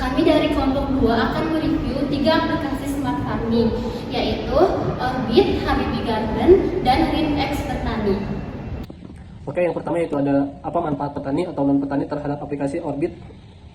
Kami dari kelompok 2 akan mereview 3 aplikasi smart farming, yaitu Orbit, Habibi Garden, dan ReadX Petani. Oke, yang pertama itu ada apa manfaat petani atau non-petani terhadap aplikasi Orbit.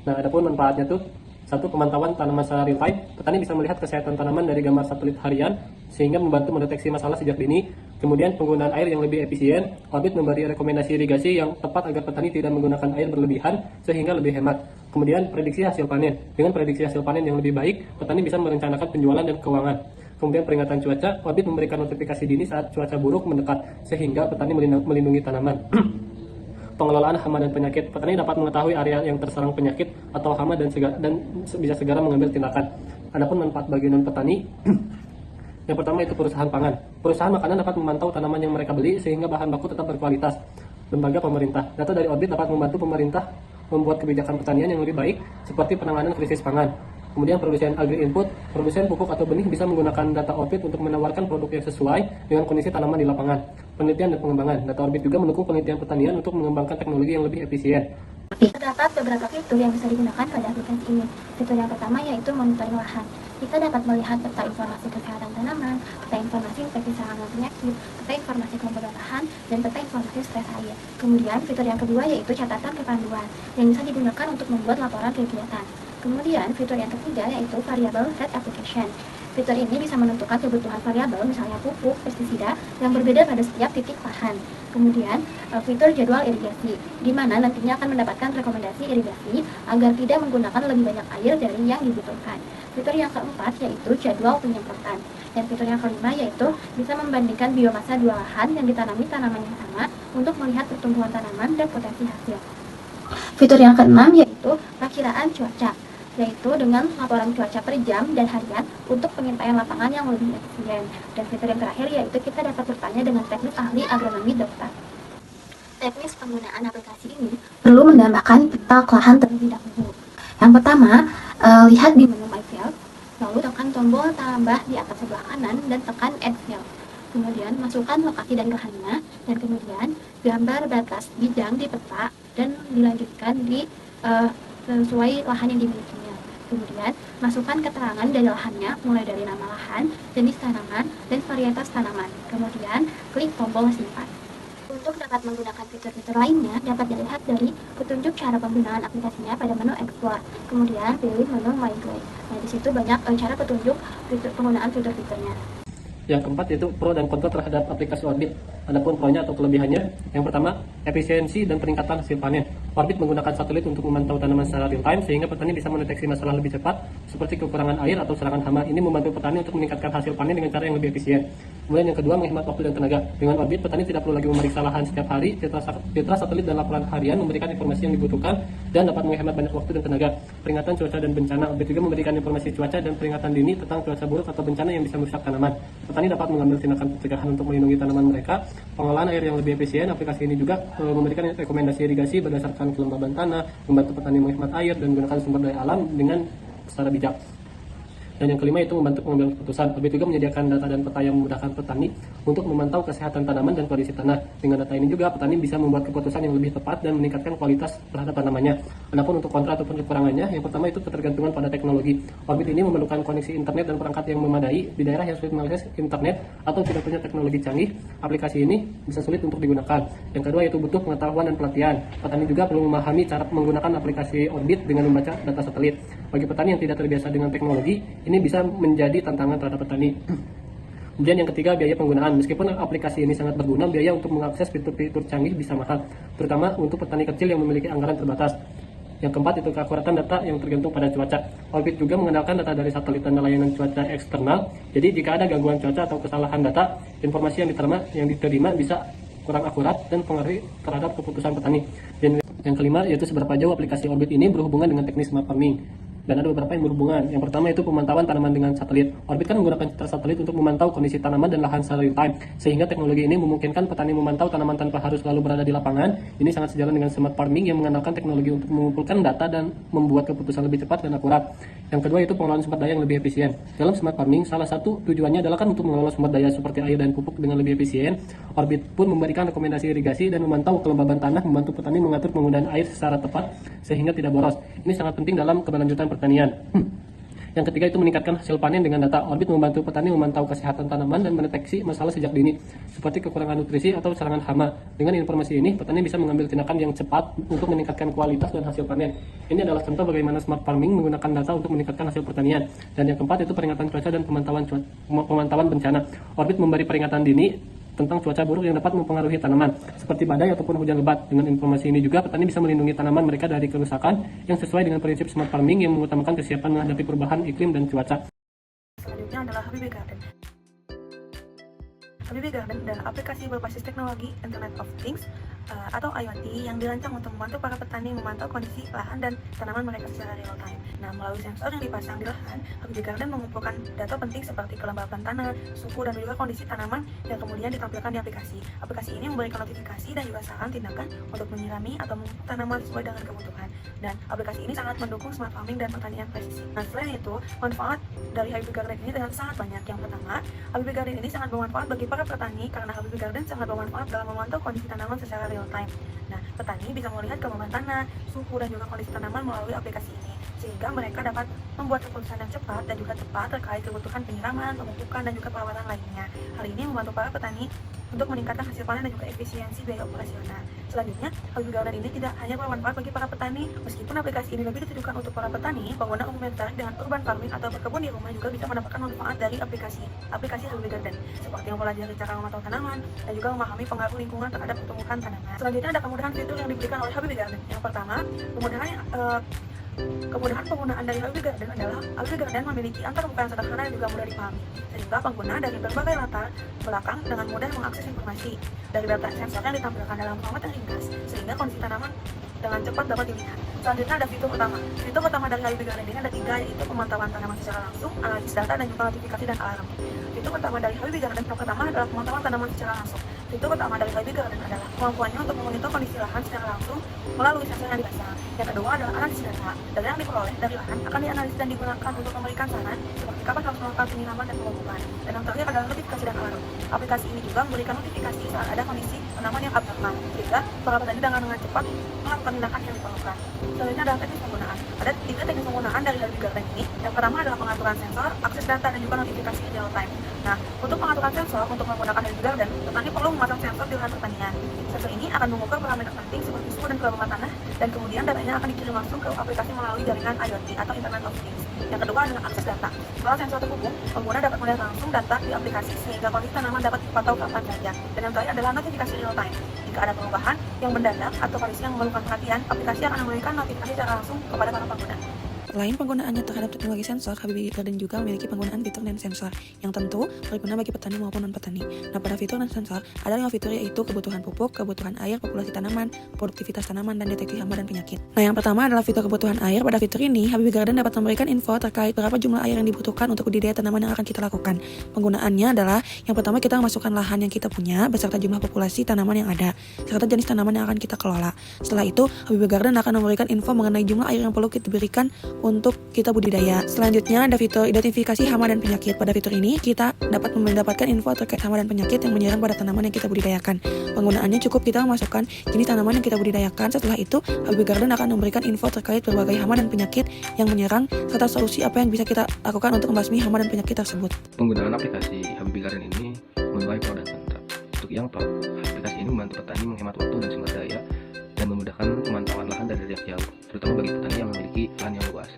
Nah, adapun manfaatnya tuh satu, pemantauan tanaman secara real time. Petani bisa melihat kesehatan tanaman dari gambar satelit harian sehingga membantu mendeteksi masalah sejak dini. Kemudian penggunaan air yang lebih efisien. Orbit memberi rekomendasi irigasi yang tepat agar petani tidak menggunakan air berlebihan sehingga lebih hemat. Kemudian prediksi hasil panen. Dengan prediksi hasil panen yang lebih baik, petani bisa merencanakan penjualan dan keuangan. Kemudian peringatan cuaca. Orbit memberikan notifikasi dini saat cuaca buruk mendekat sehingga petani melindungi tanaman. Pengelolaan hama dan penyakit. Petani dapat mengetahui area yang terserang penyakit atau hama dan bisa segera mengambil tindakan. Adapun manfaat bagi non-petani, yang pertama itu perusahaan pangan. Perusahaan makanan dapat memantau tanaman yang mereka beli sehingga bahan baku tetap berkualitas. Lembaga pemerintah. Data dari Orbit dapat membantu pemerintah membuat kebijakan pertanian yang lebih baik seperti penanganan krisis pangan. Kemudian produsen agri input, produsen pupuk atau benih bisa menggunakan data Orbit untuk menawarkan produk yang sesuai dengan kondisi tanaman di lapangan. Penelitian dan pengembangan. Data Orbit juga mendukung penelitian pertanian untuk mengembangkan teknologi yang lebih efisien. Terdapat beberapa fitur yang bisa digunakan pada aplikasi ini. Fitur yang pertama yaitu monitoring lahan. Kita dapat melihat peta informasi kesehatan tanaman, peta informasi infeksi serangan penyakit, peta informasi kelembagaan lahan, dan peta informasi stres air. Kemudian fitur yang kedua yaitu catatan kepanduan yang bisa digunakan untuk membuat laporan kegiatan. Kemudian fitur yang ketiga yaitu variable set application. Fitur ini bisa menentukan kebutuhan variabel, misalnya pupuk, pestisida, yang berbeda pada setiap titik lahan. Kemudian, fitur jadwal irigasi, di mana nantinya akan mendapatkan rekomendasi irigasi agar tidak menggunakan lebih banyak air dari yang dibutuhkan. Fitur yang keempat yaitu jadwal penyemprotan. Dan fitur yang kelima yaitu bisa membandingkan biomasa dua lahan yang ditanami tanaman yang sama untuk melihat pertumbuhan tanaman dan potensi hasil. Fitur yang keenam yaitu perakiraan cuaca, yaitu dengan laporan cuaca per jam dan harian untuk pengintaian lapangan yang lebih efisien. Dan fitur yang terakhir yaitu kita dapat bertanya dengan teknik ahli agronomi dokter. Teknis penggunaan aplikasi ini perlu menambahkan peta lahan terlebih dahulu. Yang pertama, lihat di menu My Field, lalu tekan tombol tambah di atas sebelah kanan dan tekan Add Field. Kemudian masukkan lokasi dan lahannya, dan kemudian gambar batas bidang di peta dan dilanjutkan di sesuai lahan yang dimilikinya. Kemudian, masukkan keterangan dari lahannya, mulai dari nama lahan, jenis tanaman, dan varietas tanaman. Kemudian, klik tombol simpan. Untuk dapat menggunakan fitur-fitur lainnya, dapat dilihat dari petunjuk cara penggunaan aplikasinya pada menu Explore. Kemudian, pilih menu My Guide. Nah, di situ banyak cara petunjuk penggunaan fitur-fiturnya. Yang keempat yaitu pro dan kontra terhadap aplikasi Orbit. Adapun pro-nya atau kelebihannya, yang pertama, efisiensi dan peningkatan hasil panen. Orbit menggunakan satelit untuk memantau tanaman secara real time sehingga petani bisa mendeteksi masalah lebih cepat seperti kekurangan air atau serangan hama. Ini membantu petani untuk meningkatkan hasil panen dengan cara yang lebih efisien. Kemudian yang kedua, menghemat waktu dan tenaga. Dengan Orbit, petani tidak perlu lagi memeriksa lahan setiap hari. Citra satelit dan laporan harian memberikan informasi yang dibutuhkan dan dapat menghemat banyak waktu dan tenaga. Peringatan cuaca dan bencana. Orbit juga memberikan informasi cuaca dan peringatan dini tentang cuaca buruk atau bencana yang bisa merusak tanaman. Petani dapat mengambil tindakan pencegahan untuk melindungi tanaman mereka. Pengelolaan air yang lebih efisien. Aplikasi ini juga memberikan rekomendasi irigasi berdasarkan kelembaban tanah, membantu petani menghemat air dan menggunakan sumber daya alam dengan secara bijak. Dan yang kelima itu membantu pengambilan keputusan. Orbit juga menyediakan data dan peta yang memudahkan petani untuk memantau kesehatan tanaman dan kondisi tanah. Dengan data ini juga petani bisa membuat keputusan yang lebih tepat dan meningkatkan kualitas terhadap tanamannya. Adapun untuk kontra ataupun kekurangannya, yang pertama itu ketergantungan pada teknologi. Orbit ini memerlukan koneksi internet dan perangkat yang memadai. Di daerah yang sulit mengakses internet atau tidak punya teknologi canggih, aplikasi ini bisa sulit untuk digunakan. Yang kedua yaitu butuh pengetahuan dan pelatihan. Petani juga perlu memahami cara menggunakan aplikasi Orbit dengan membaca data satelit. Bagi petani yang tidak terbiasa dengan teknologi, ini bisa menjadi tantangan terhadap petani. Kemudian yang ketiga, biaya penggunaan. Meskipun aplikasi ini sangat berguna, biaya untuk mengakses fitur-fitur canggih bisa mahal, terutama untuk petani kecil yang memiliki anggaran terbatas. Yang keempat itu keakuratan data yang tergantung pada cuaca. Orbit juga mengandalkan data dari satelit dan layanan cuaca eksternal. Jadi jika ada gangguan cuaca atau kesalahan data, informasi yang diterima bisa kurang akurat dan pengaruh terhadap keputusan petani. Dan yang kelima yaitu seberapa jauh aplikasi Orbit ini berhubungan dengan teknis smart farming. Dan ada beberapa yang berhubungan. Yang pertama itu pemantauan tanaman dengan satelit. Orbit kan menggunakan citra satelit untuk memantau kondisi tanaman dan lahan secara real time, sehingga teknologi ini memungkinkan petani memantau tanaman tanpa harus selalu berada di lapangan. Ini sangat sejalan dengan smart farming yang mengandalkan teknologi untuk mengumpulkan data dan membuat keputusan lebih cepat dan akurat. Yang kedua itu pengelolaan sumber daya yang lebih efisien. Dalam smart farming, salah satu tujuannya adalah kan untuk mengelola sumber daya seperti air dan pupuk dengan lebih efisien. Orbit pun memberikan rekomendasi irigasi dan memantau kelembaban tanah, membantu petani mengatur penggunaan air secara tepat sehingga tidak boros. Ini sangat penting dalam keberlanjutan pertanian. Yang ketiga itu meningkatkan hasil panen dengan data. Orbit membantu petani memantau kesehatan tanaman dan mendeteksi masalah sejak dini, seperti kekurangan nutrisi atau serangan hama. Dengan informasi ini, petani bisa mengambil tindakan yang cepat untuk meningkatkan kualitas dan hasil panen. Ini adalah contoh bagaimana smart farming menggunakan data untuk meningkatkan hasil pertanian. Dan yang keempat itu peringatan cuaca dan pemantauan bencana. Orbit memberi peringatan dini tentang cuaca buruk yang dapat mempengaruhi tanaman, seperti badai ataupun hujan lebat. Dengan informasi ini juga petani bisa melindungi tanaman mereka dari kerusakan yang sesuai dengan prinsip smart farming yang mengutamakan kesiapan menghadapi perubahan iklim dan cuaca. Selanjutnya adalah Habibie Garden. Habibie Garden adalah aplikasi berbasis teknologi Internet of Things atau IoT yang dirancang untuk membantu para petani memantau kondisi lahan dan tanaman mereka secara real time. Nah, melalui sensor yang dipasang di lahan, Habibie Garden mengumpulkan data penting seperti kelembapan tanah, suhu, dan juga kondisi tanaman yang kemudian ditampilkan di aplikasi. Aplikasi ini memberikan notifikasi dan juga saran tindakan untuk menyirami atau memupuk tanaman sesuai dengan kebutuhan. Dan aplikasi ini sangat mendukung smart farming dan pertanian presisi. Nah, selain itu, manfaat dari Habibie Garden ini sangat banyak. Yang pertama, Habibie Garden ini sangat bermanfaat bagi para petani karena Habibie Garden sangat bermanfaat dalam memantau kondisi tanaman secara real time. Nah, petani bisa melihat kelembaban tanah, suhu, dan juga kondisi tanaman melalui aplikasi ini, sehingga mereka dapat membuat keputusan yang cepat dan juga tepat terkait kebutuhan penyiraman, pemupukan, dan juga perawatan lainnya. Hal ini membantu para petani untuk meningkatkan hasil panen dan juga efisiensi biaya operasional. Selanjutnya, Habibie Garden ini tidak hanya bermanfaat bagi para petani, meskipun aplikasi ini lebih ditujukan untuk para petani, pengguna umum yang tertarik dengan urban farming atau berkebun di rumah juga bisa mendapatkan manfaat dari aplikasi Habibie Garden, seperti mempelajari cara memantau tanaman dan juga memahami pengaruh lingkungan terhadap pertumbuhan tanaman. Selanjutnya ada kemudahan fitur yang diberikan oleh Habibie Garden. Yang pertama, kemudahan penggunaan dari Habibie Garden adalah Habibie Garden memiliki antarmuka yang sederhana dan juga mudah dipahami, sehingga pengguna dari berbagai latar belakang dengan mudah mengakses informasi dari data sensor yang ditampilkan dalam format yang ringkas, sehingga kondisi tanaman dengan cepat dapat dilihat. Selanjutnya ada fitur utama. Fitur utama dari Habibie Garden ini ada 3, yaitu pemantauan tanaman secara langsung, analisis data, dan juga notifikasi dan alarm. Fitur utama dari Habibie Garden yang pertama adalah pemantauan tanaman secara langsung. Fitur utama dari Habibie Garden adalah kemampuannya untuk memonitor kondisi lahan secara langsung melalui sensor yang dipasang. Yang kedua adalah analisis data. Data yang diperoleh dari lahan akan dianalisis dan digunakan untuk memberikan saran seperti kapan harus melakukan penyiraman dan pemupukan. Dan yang terakhir adalah notifikasi dan alarm. Aplikasi ini juga memberikan notifikasi saat ada kondisi tanaman yang abnormal, sehingga para petani dengan cepat melakukan tindakan yang diperlukan. Selanjutnya adalah teknis penggunaan. Ada 3 teknis penggunaan dari Habibie Garden ini. Yang pertama adalah pengaturan sensor, akses data, dan juga notifikasi real time. Nah, untuk pengaturan sensor untuk menggunakan Habibie Garden, petani perlu memasang sensor di lahan pertanian. Sensor ini akan mengukur parameter penting seperti suhu dan kelembapan tanah, dan kemudian datanya akan dikirim langsung ke aplikasi melalui jaringan IoT atau Internet of Things. Yang kedua adalah akses data. Setelah sensor terhubung, pengguna dapat melihat langsung data di aplikasi sehingga kondisi tanaman dapat dipantau kapan saja. Dan yang terakhir adalah notifikasi real time. Jika ada perubahan yang mendadak atau kondisi yang memerlukan perhatian, aplikasi akan memberikan notifikasi secara langsung kepada para pengguna. Selain penggunaannya terhadap teknologi sensor, Habibie Garden juga memiliki penggunaan fitur dan sensor yang tentu berguna bagi petani maupun non-petani. Nah, pada fitur dan sensor, ada 5 fitur, yaitu kebutuhan pupuk, kebutuhan air, populasi tanaman, produktivitas tanaman, dan deteksi hama dan penyakit. Nah, yang pertama adalah fitur kebutuhan air. Pada fitur ini, Habibie Garden dapat memberikan info terkait berapa jumlah air yang dibutuhkan untuk budidaya tanaman yang akan kita lakukan. Penggunaannya adalah, yang pertama kita memasukkan lahan yang kita punya, beserta jumlah populasi tanaman yang ada, serta jenis tanaman yang akan kita kelola. Setelah itu, Habibie Garden akan memberikan info mengenai jumlah air yang perlu kita berikan untuk kita budidaya. Selanjutnya ada fitur identifikasi hama dan penyakit. Pada fitur ini kita dapat mendapatkan info terkait hama dan penyakit yang menyerang pada tanaman yang kita budidayakan. Penggunaannya cukup kita memasukkan jenis tanaman yang kita budidayakan. Setelah itu, Habibie Garden akan memberikan info terkait berbagai hama dan penyakit yang menyerang, serta solusi apa yang bisa kita lakukan untuk membasmi hama dan penyakit tersebut. Penggunaan aplikasi Habibie Garden ini menuai pro dan kontra. Untuk yang pro, aplikasi ini membantu petani menghemat waktu dan sumber daya dan memudahkan pemantauan lahan dari jarak jauh, terutama bagi petani yang memiliki lahan yang luas.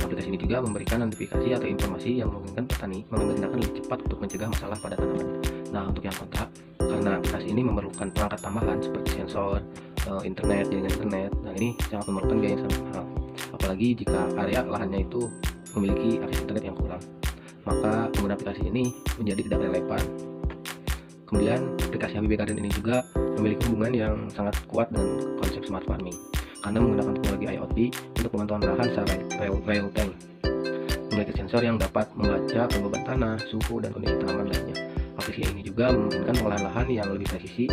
Aplikasi ini juga memberikan notifikasi atau informasi yang memungkinkan petani mengambil tindakan lebih cepat untuk mencegah masalah pada tanaman. Nah, untuk yang kontra, karena aplikasi ini memerlukan perangkat tambahan seperti sensor, internet, jaringan internet. Nah, ini sangat memerlukan biaya yang sangat mahal. Apalagi jika area lahannya itu memiliki akses internet yang kurang, maka penggunaan aplikasi ini menjadi tidak relevan. Kemudian, aplikasi Habibie Garden ini juga memiliki hubungan yang sangat kuat dengan konsep smart farming, karena menggunakan teknologi IoT untuk pemantauan lahan secara real time. Memiliki sensor yang dapat membaca kelembaban tanah, suhu, dan kondisi tanaman lainnya. Aplikasi ini juga memungkinkan pengolahan lahan yang lebih presisi.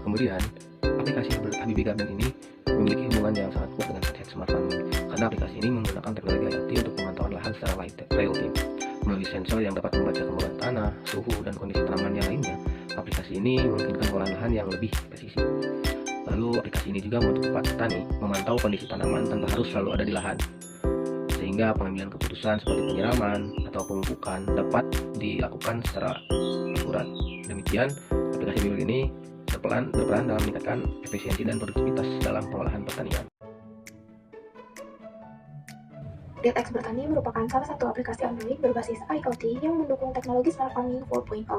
Kemudian, aplikasi Habibie Garden ini memiliki hubungan yang sangat kuat dengan konsep smart farming, karena aplikasi ini menggunakan teknologi IoT untuk secara real time. Melalui sensor yang dapat membaca kelembaban tanah, suhu, dan kondisi tanaman yang lainnya, aplikasi ini memungkinkan pengolahan lahan yang lebih presisi. Lalu aplikasi ini juga membantu petani memantau kondisi tanaman tanpa harus selalu ada di lahan, sehingga pengambilan keputusan seperti penyiraman atau pemupukan dapat dilakukan secara akurat. Demikian, aplikasi Bill ini berperan dalam meningkatkan efisiensi dan produktivitas dalam pengolahan pertanian. ReedX Bertani merupakan salah satu aplikasi Android berbasis IoT yang mendukung teknologi Smart Farming 4.0.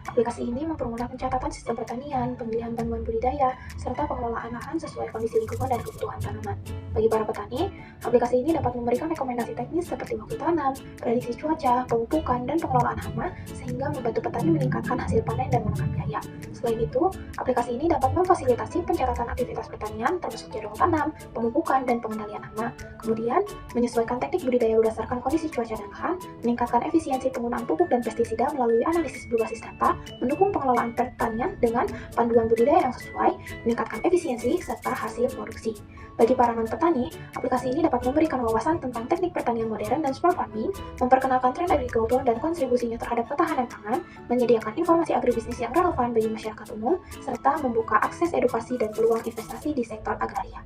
Aplikasi ini mempermudah pencatatan sistem pertanian, pemilihan bantuan budidaya, serta pengelolaan lahan sesuai kondisi lingkungan dan kebutuhan tanaman. Bagi para petani, aplikasi ini dapat memberikan rekomendasi teknis seperti waktu tanam, prediksi cuaca, pemupukan, dan pengelolaan hama, sehingga membantu petani meningkatkan hasil panen dan menekan biaya. Selain itu, aplikasi ini dapat memfasilitasi pencatatan aktivitas pertanian termasuk jadwal tanam, pemupukan, dan pengendalian hama. Kemudian, menyesuaikan teknik budidaya berdasarkan kondisi cuaca dan lahan, meningkatkan efisiensi penggunaan pupuk dan pestisida melalui analisis berbasis data, mendukung pengelolaan pertanian dengan panduan budidaya yang sesuai, meningkatkan efisiensi serta hasil produksi. Bagi para non-petani, aplikasi ini dapat memberikan wawasan tentang teknik pertanian modern dan smart farming, memperkenalkan tren agrikultur dan kontribusinya terhadap ketahanan pangan, menyediakan informasi agribisnis yang relevan bagi masyarakat umum, serta membuka akses edukasi dan peluang investasi di sektor agraria.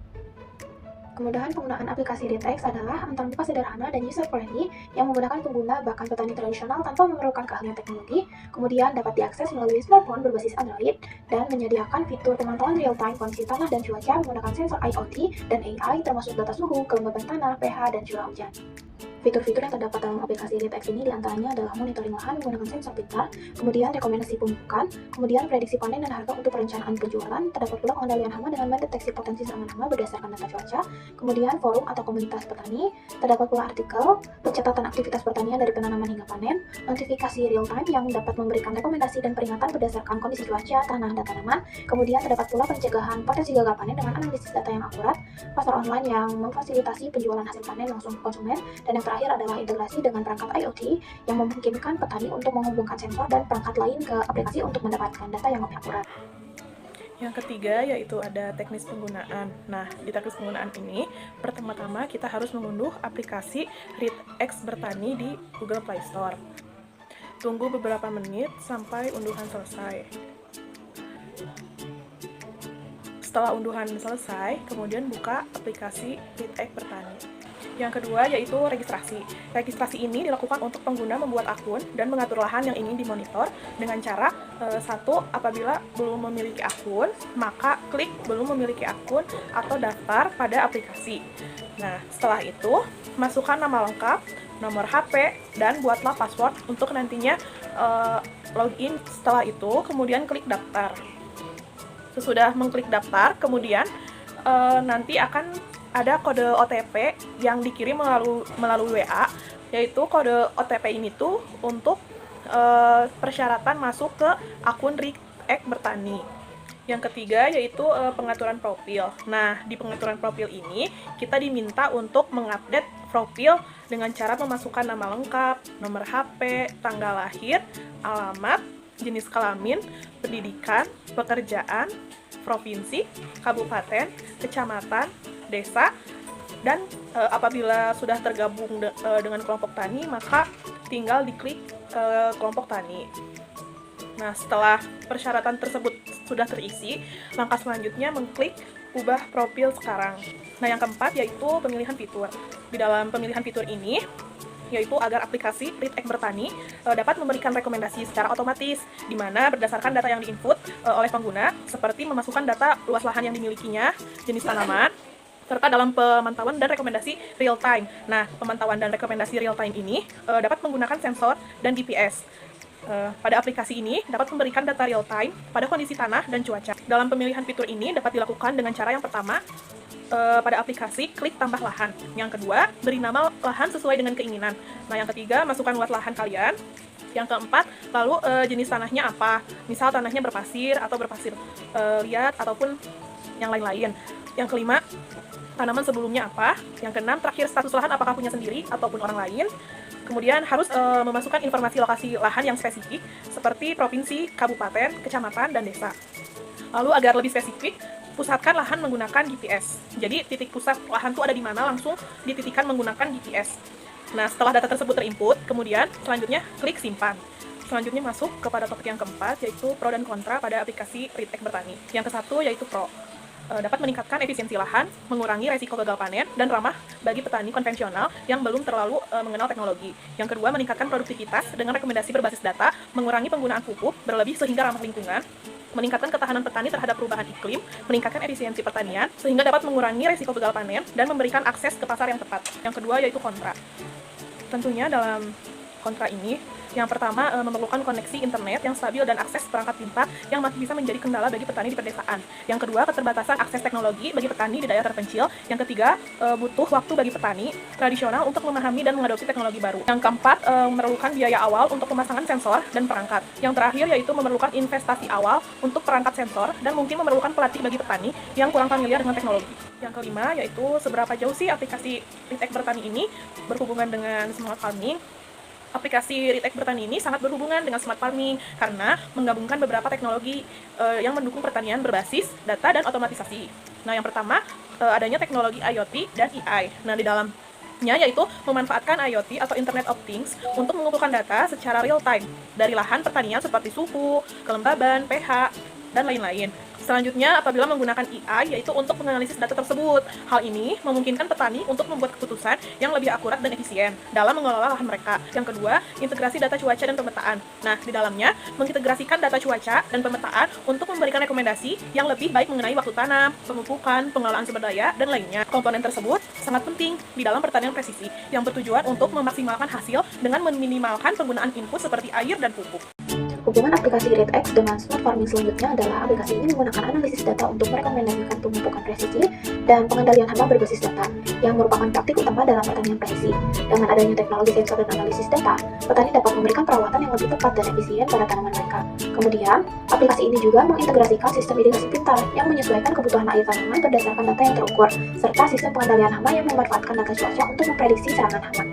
Kemudahan penggunaan aplikasi ReedX adalah antara muka sederhana dan user-friendly yang memudahkan pengguna bahkan petani tradisional tanpa memerlukan keahlian teknologi, kemudian dapat diakses melalui smartphone berbasis Android, dan menyediakan fitur pemantauan real-time kondisi tanah dan cuaca menggunakan sensor IoT dan AI termasuk data suhu, kelembaban tanah, pH, dan curah hujan. Fitur-fitur yang terdapat dalam aplikasi ReedX ini diantaranya adalah monitoring lahan menggunakan sensor pintar, kemudian rekomendasi pemupukan, kemudian prediksi panen dan harga untuk perencanaan penjualan, terdapat pula pengendalian hama dengan mendeteksi potensi serangan hama berdasarkan data cuaca, kemudian forum atau komunitas petani, terdapat pula artikel, pencatatan aktivitas pertanian dari penanaman hingga panen, notifikasi real time yang dapat memberikan rekomendasi dan peringatan berdasarkan kondisi cuaca, tanah, dan tanaman, kemudian terdapat pula pencegahan potensi gagal panen dengan analisis data yang akurat, pasar online yang memfasilitasi penjualan hasil panen langsung ke konsumen, dan yang terakhir adalah integrasi dengan perangkat IoT yang memungkinkan petani untuk menghubungkan sensor dan perangkat lain ke aplikasi untuk mendapatkan data yang lebih akurat. Yang ketiga yaitu ada teknis penggunaan. Nah, di teknis penggunaan ini, pertama-tama kita harus mengunduh aplikasi ReedX Bertani di Google Play Store. Tunggu beberapa menit sampai unduhan selesai. Setelah unduhan selesai, kemudian buka aplikasi ReedX Bertani. Yang kedua yaitu registrasi. Registrasi ini dilakukan untuk pengguna membuat akun dan mengatur lahan yang ingin dimonitor dengan cara satu, apabila belum memiliki akun, maka klik belum memiliki akun atau daftar pada aplikasi. Nah, setelah itu, masukkan nama lengkap, nomor HP, dan buatlah password untuk nantinya login. Setelah itu, kemudian klik daftar. Sesudah mengklik daftar, kemudian nanti akan ada kode OTP yang dikirim melalui WA, yaitu kode OTP ini tuh untuk persyaratan masuk ke akun ReedX Bertani. Yang ketiga yaitu pengaturan profil. Nah, di pengaturan profil ini kita diminta untuk mengupdate profil dengan cara memasukkan nama lengkap, nomor HP, tanggal lahir, alamat, jenis kelamin, pendidikan, pekerjaan, provinsi, kabupaten, kecamatan, desa, dan apabila sudah tergabung dengan kelompok tani, maka tinggal diklik kelompok tani. Nah, setelah persyaratan tersebut sudah terisi, langkah selanjutnya mengklik ubah profil sekarang. Nah, yang keempat yaitu pemilihan fitur. Di dalam pemilihan fitur ini, yaitu agar aplikasi ReedX Bertani dapat memberikan rekomendasi secara otomatis, di mana berdasarkan data yang diinput oleh pengguna, seperti memasukkan data luas lahan yang dimilikinya, jenis tanaman, serta dalam pemantauan dan rekomendasi real time. Nah, pemantauan dan rekomendasi real time ini dapat menggunakan sensor dan GPS. Pada aplikasi ini dapat memberikan data real time pada kondisi tanah dan cuaca. Dalam pemilihan fitur ini dapat dilakukan dengan cara yang pertama, pada aplikasi klik tambah lahan. Yang kedua, beri nama lahan sesuai dengan keinginan. Nah, yang ketiga, masukkan luas lahan kalian. Yang keempat, lalu jenis tanahnya apa? Misal tanahnya berpasir atau berpasir liat ataupun yang lain-lain. Yang kelima, tanaman sebelumnya apa? Yang keenam, terakhir status lahan apakah punya sendiri ataupun orang lain. Kemudian harus memasukkan informasi lokasi lahan yang spesifik seperti provinsi, kabupaten, kecamatan, dan desa. Lalu agar lebih spesifik, pusatkan lahan menggunakan GPS. Jadi titik pusat lahan itu ada di mana, langsung dititikkan menggunakan GPS. Nah, setelah data tersebut terinput, kemudian selanjutnya klik simpan. Selanjutnya masuk kepada topik yang keempat, yaitu pro dan kontra pada aplikasi Ritek Bertani. Yang ke-1 yaitu pro. Dapat meningkatkan efisiensi lahan, mengurangi resiko gagal panen, dan ramah bagi petani konvensional yang belum terlalu mengenal teknologi. Yang kedua, meningkatkan produktivitas dengan rekomendasi berbasis data, mengurangi penggunaan pupuk berlebih sehingga ramah lingkungan, meningkatkan ketahanan petani terhadap perubahan iklim, meningkatkan efisiensi pertanian, sehingga dapat mengurangi resiko gagal panen, dan memberikan akses ke pasar yang tepat. Yang kedua yaitu kontra. Tentunya dalam kontra ini, yang pertama memerlukan koneksi internet yang stabil dan akses perangkat pintar yang masih bisa menjadi kendala bagi petani di pedesaan. Yang kedua, keterbatasan akses teknologi bagi petani di daerah terpencil. Yang ketiga, butuh waktu bagi petani tradisional untuk memahami dan mengadopsi teknologi baru. Yang keempat, memerlukan biaya awal untuk pemasangan sensor dan perangkat. Yang terakhir yaitu memerlukan investasi awal untuk perangkat sensor dan mungkin memerlukan pelatih bagi petani yang kurang familiar dengan teknologi. Yang kelima yaitu seberapa jauh sih aplikasi Ritek Bertani ini berhubungan dengan smart farming. Aplikasi Ritek Bertani ini sangat berhubungan dengan smart farming karena menggabungkan beberapa teknologi yang mendukung pertanian berbasis data dan otomatisasi. Nah, yang pertama adanya teknologi IoT dan AI. Nah, di dalamnya yaitu memanfaatkan IoT atau Internet of Things untuk mengumpulkan data secara real time dari lahan pertanian seperti suhu, kelembaban, pH, dan lain-lain. Selanjutnya, apabila menggunakan AI, yaitu untuk menganalisis data tersebut. Hal ini memungkinkan petani untuk membuat keputusan yang lebih akurat dan efisien dalam mengelola lahan mereka. Yang kedua, integrasi data cuaca dan pemetaan. Nah, di dalamnya mengintegrasikan data cuaca dan pemetaan untuk memberikan rekomendasi yang lebih baik mengenai waktu tanam, pemupukan, pengelolaan sumber daya, dan lainnya. Komponen tersebut sangat penting di dalam pertanian presisi yang bertujuan untuk memaksimalkan hasil dengan meminimalkan penggunaan input seperti air dan pupuk. Hubungan aplikasi Grid-X dengan smart farming selanjutnya adalah aplikasi ini menggunakan analisis data untuk merekomendasikan pemupukan presisi dan pengendalian hama berbasis data, yang merupakan praktik utama dalam pertanian presisi. Dengan adanya teknologi sensor dan analisis data, petani dapat memberikan perawatan yang lebih tepat dan efisien pada tanaman mereka. Kemudian, aplikasi ini juga mengintegrasikan sistem irigasi pintar yang menyesuaikan kebutuhan air tanaman berdasarkan data yang terukur, serta sistem pengendalian hama yang memanfaatkan data cuaca untuk memprediksi serangan hama.